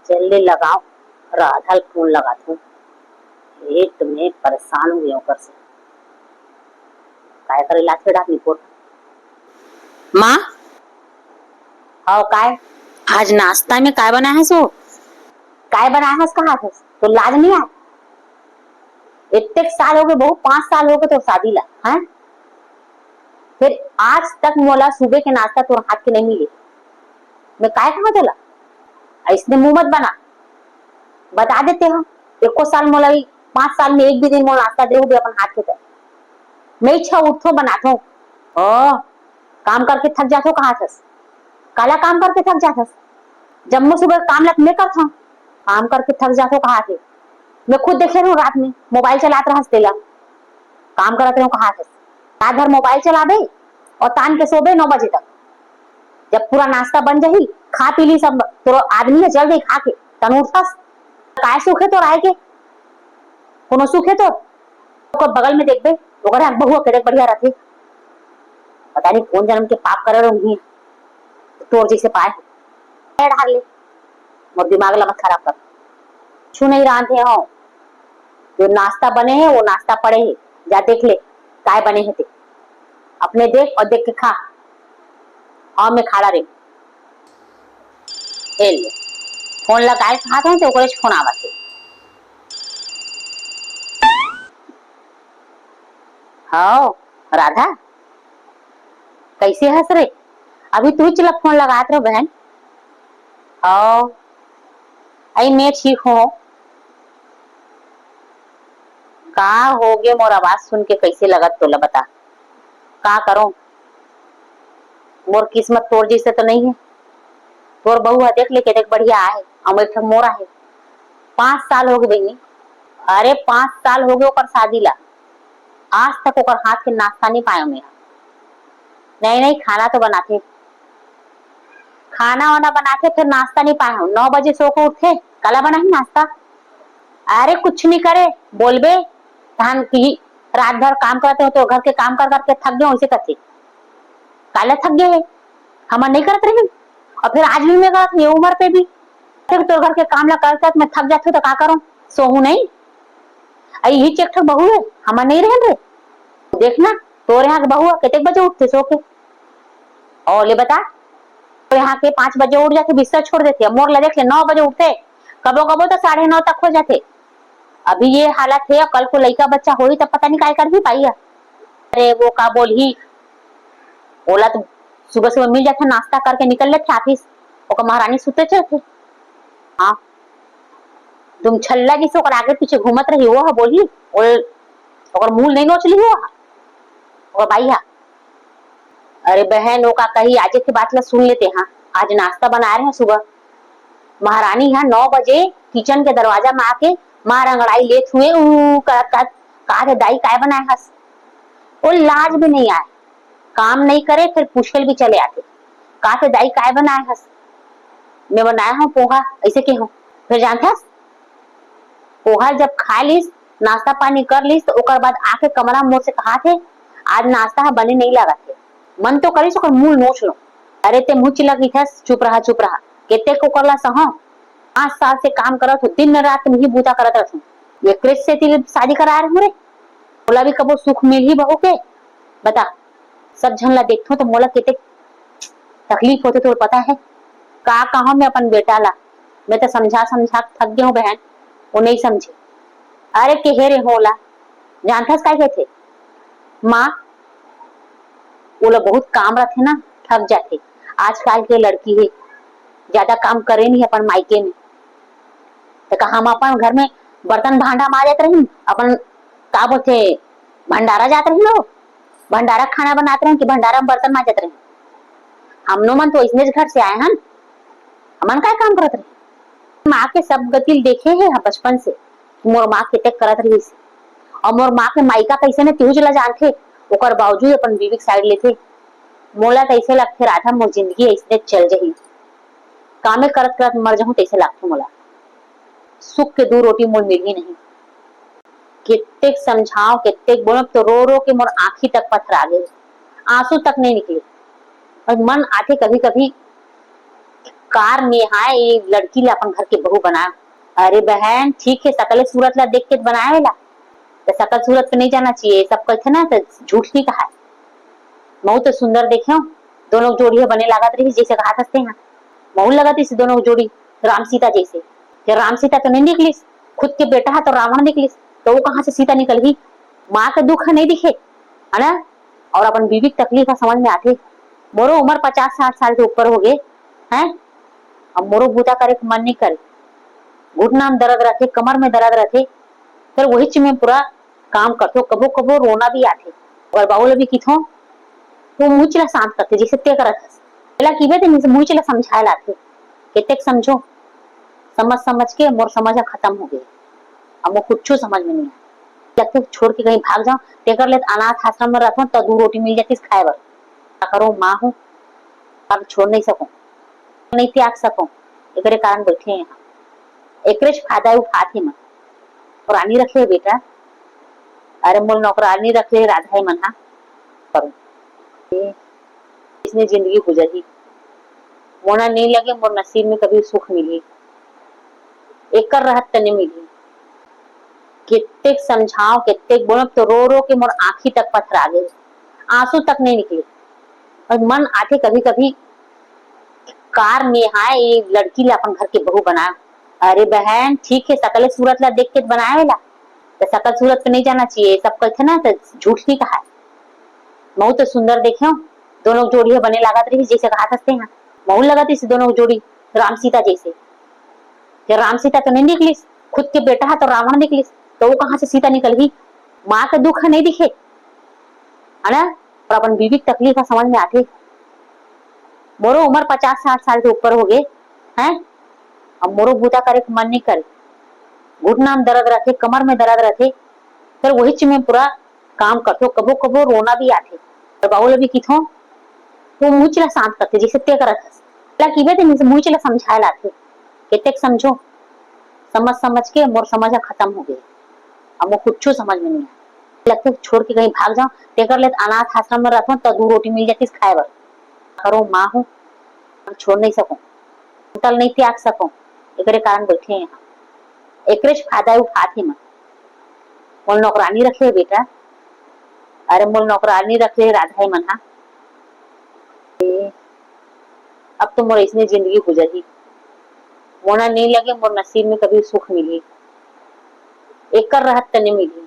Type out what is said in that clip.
जल्दी लगाओ, राधा फोन लगाता हूँ। एक तुम्हें परेशान हो गया कर से काय करे लात डाक रिपोर्ट माँ आओ काय आज नाश्ता में काय बनाया है सो? काय बनाया है उसका हाथ तो लाज नहीं आया? इतने साल हो गए बहू, 5 साल हो गए तो शादी ला है। फिर आज तक मोला सुबह के नाश्ता तो हाथ के नहीं मिले। मैं काय कहा चला इसने मुंह मत बना, बता देते हो। एको साल मोला 5 साल में एक भी दिन मोला नाश्ता दे अपन हाथ के तर मैं इच्छा उठो बनाता हूँ। काम करके थक जाते हो कहा था काला काम करके थक जाता जब मैं सुबह काम लग मैं करता हूँ काम करके थक जाते हो कहा थे। मैं खुद देखे रहा हूँ रात में मोबाइल चलाते रहा तेला काम कराते रहो कहा थे। रात भर मोबाइल चला दे और तान के सो गए 9 बजे तक। जब पूरा नाश्ता बन जाही खा पी ली सब तो आदमी है जल्दी खा के तन उठस काय सुखे तो राय के कोनो सुखे तो बगल में देख ओकर बहुआ केड़े बढ़िया रहते। पता नहीं कौन जन्म के पाप करे रही तोर जैसे पाए ढाल ले मोर दिमाग ला मत खराब कर। छू नहीं रहे हो जो नाश्ता बने हैं वो नाश्ता पड़े है जा देख ले काय बने हैं ते अपने देख और देख के खा। और मैं खाड़ा रे ले फोन लगाए खाते हैं तो ओकरे फोन आवत है। हाँ राधा कैसे हंस रे अभी तू चला फोन लगात रहो बहन। आई मैं ठीक हूँ। का हो गए मोर आवाज सुन के कैसे लगत तोला बता का करो। मोर किस्मत तोर जैसे तो नहीं है। तोर बहू है देख ले के देख बढ़िया है अमर मोरा है। 5 साल हो गए बहनी। अरे 5 साल हो गए ओकर शादी ला आज तक ओकर हाथ के नाश्ता नहीं पाया मेरा। नहीं खाना तो बनाते खाना वाना बनाते फिर नाश्ता नहीं पाया 9 बजे सो को उठे काला बना ही नाश्ता। अरे कुछ नहीं करे बोलबे धान की रात भर काम करते हो तो घर के काम कर करके थक गए वैसे करते काला थक गए हम नहीं करते रहे। और फिर आज भी मैं करती ये उम्र पे भी फिर तो घर के काम ला करते मैं थक जाती तो का करूं सोहू नहीं। यही चेक बहू है हम नहीं रहे देखना तो यहाँ के बहू कितने बजे उठते सो के और ले बता तो यहाँ के 5 बजे उठ जाते बिस्तर छोड़ देते मोर ला देख ले 9 बजे उठते कबो कबो तो 9:30 तक हो जाते। अभी ये हालत है कल को लड़का बच्चा हो तब पता नहीं काय कर ही पाई। अरे वो का बोल ही बोला तो सुबह सुबह मिल जाता नाश्ता करके निकल लेते ऑफिस और महारानी सुते चलते। हाँ तुम छल्ला जिसे आगे पीछे घूमत रही वो बोली और मूल नहीं नोच ली हो भाई। अरे बहन वो का कही आज की बात ला सुन लेते। हाँ आज नाश्ता बना रहे हैं सुबह महारानी यहाँ 9 बजे किचन के दरवाजा में आके माँ रंगड़ाई लेत हुए कहा दाई काय बनाए हस वो लाज भी नहीं आए काम नहीं करे फिर पुष्कल भी चले आते कहा दाई काय बनाए हस मैं बनाया हूँ पोहा ऐसे के हूँ। फिर जानते हस पोहा जब खा लीस नाश्ता पानी कर लीस तो ओकर बाद आके कमरा मोर से कहा थे आज नाश्ता बने नहीं लगा थे मन तो करी सो मुंह नोच लो। अरे ते मुँह चिलक थस चुप रहा केते को करला सह 5 साल से काम करत हो दिन रात नहीं बूता करत रहूं ये क्रिस से तेरी शादी करा रहे रे बोला भी कबो सुख मिल ही बहू के बता सब झनला देखो तो मोला केते तकलीफ होते तो पता है का कहा मैं अपन बेटा ला मैं तो समझा थक गया हूँ बहन वो नहीं समझे। अरे केहरे होला जानथस काय कहते माँ वो लोग बहुत काम रहते ना थक जाते आजकल के लड़की है ज्यादा काम करे नहीं अपन मायके में तो हम अपन घर में बर्तन भांडा मार जाते रही अपन का बोलते भंडारा जाते रही लोग भंडारा खाना बनाते रहे कि भंडारा में बर्तन मार जाते रहे। हम नो मन तो इसने घर से आए हैं हमन क्या काम करते रहे माँ के सब गतिल देखे है बचपन से मोर माँ के करत रही और मोर माँ के मायका कैसे ने त्योज ला जानते ओकर बावजूद अपन बीवी साइड लेते मोला कैसे लगते राधा मोर जिंदगी ऐसे चल जाही कामे करत करत मर जाऊं तैसे लगते मोला सुख के 2 रोटी मोल मिल ही नहीं। कितने समझाओ कितने बोलो तो रो रो के मोर आंखी तक पत्थर आ गए आंसू तक नहीं निकले और मन आते कभी कभी कार नेहा ये लड़की ला अपन घर के बहू बना। अरे बहन ठीक है, सकल सूरत ला देख के बनाए ला तो सकल सूरत पे नहीं जाना चाहिए। सब कहते ना तो झूठ नहीं कहा। महू तो सुंदर देखे, दोनों जोड़ी बने लागत रही जैसे कहा हंसते हैं। महू लगत इस दोनों जोड़ी राम सीता जैसे। कि राम सीता तो नहीं निकलिस, खुद के बेटा है तो रावण निकलिस, तो वो कहाँ से सीता निकल गई। माँ का दुख नहीं दिखे है ना, और अपन बीवी की तकलीफ समझ में आते। मोरो उम्र 50-60 साल के ऊपर हो गए हैं, अब मोरो बूता करे मन नहीं करे। घुटना में दर्द रखे, कमर में दर्द रखे, फिर वही चीज में पूरा काम करते। कबो कबो रोना भी आते और बाउल भी किथो तो मुँह चला शांत करते जैसे ते करत पहला की थे मुँह चला समझाए लाते कितने समझो। समझ समझ के मोर समझ खत्म हो गई। अब वो कुछ समझ में नहीं आया। लगते छोड़ के कहीं भाग जाओ तेकर ले अनाथ आश्रम में रखो तो 2 रोटी मिल जाती खाए बर। क्या करो, माँ हूँ अब छोड़ नहीं सकूं, नहीं त्याग सकूं, एक कारण बैठे हैं यहाँ। एक फायदा उठाते मन पुरानी रखे है बेटा। अरे मोल नौकरानी रखे राधा मन हा करूं इसने जिंदगी गुजरी। मोना नहीं लगे मोर नसीब में कभी सुख मिली, एक रहत तने मिली। कितने समझाओ कितने बोलो तो रो रो के मोर आंखी तक पत्थर आ गए, आंसू तक नहीं निकले। और मन आते कभी कभी कार नेहा ये लड़की ला अपन घर के बहू बना। अरे बहन ठीक है, सकल सूरत ला देख के बनाए ला तो सकल सूरत पे नहीं जाना चाहिए। सब कहते ना तो झूठ नहीं कहा। महू तो सुंदर देखे, दोनों जोड़ी बने लागत रही जैसे कहा हंसते हैं। महू लगत इस दोनों जोड़ी राम सीता जैसे। कि राम सीता तो नहीं निकलिस, खुद के बेटा है तो रावण निकलिस, तो वो कहाँ से सीता निकल गई। माँ का दुख नहीं दिखे है ना, और अपन बीवी की तकलीफ समझ में आते। मोरो उम्र 50-60 साल के ऊपर हो गए हैं, अब मोरो बूता करे मन नहीं करे। घुटना में दर्द रखे, कमर में दर्द रखे, फिर वही चीज में पूरा काम करते। कबो कबो रोना भी आते और बाउल भी किथो तो मुँह चला शांत करते जैसे ते करत की थे मुँह चला समझाए लाते कितने समझो। समझ समझ के मोर समझ खत्म हो गई। अब वो कुछ समझ में नहीं आया। लगते छोड़ के कहीं भाग जाओ तेकर ले अनाथ आश्रम में रखो तो 2 रोटी मिल जाती खाए बर। करो, माँ हूँ छोड़ नहीं सकूं, टल नहीं त्याग सकूं, एक कारण बैठे हैं यहाँ। एक फायदा उठाते मन मोल नौकरानी रखे है बेटा। अरे मोल नौकरानी रखे राधा मन हा। अब तो मोर इसने जिंदगी गुजरी। मोना नहीं लगे मोर नसीब में कभी सुख मिली, एक रहत तने मिली।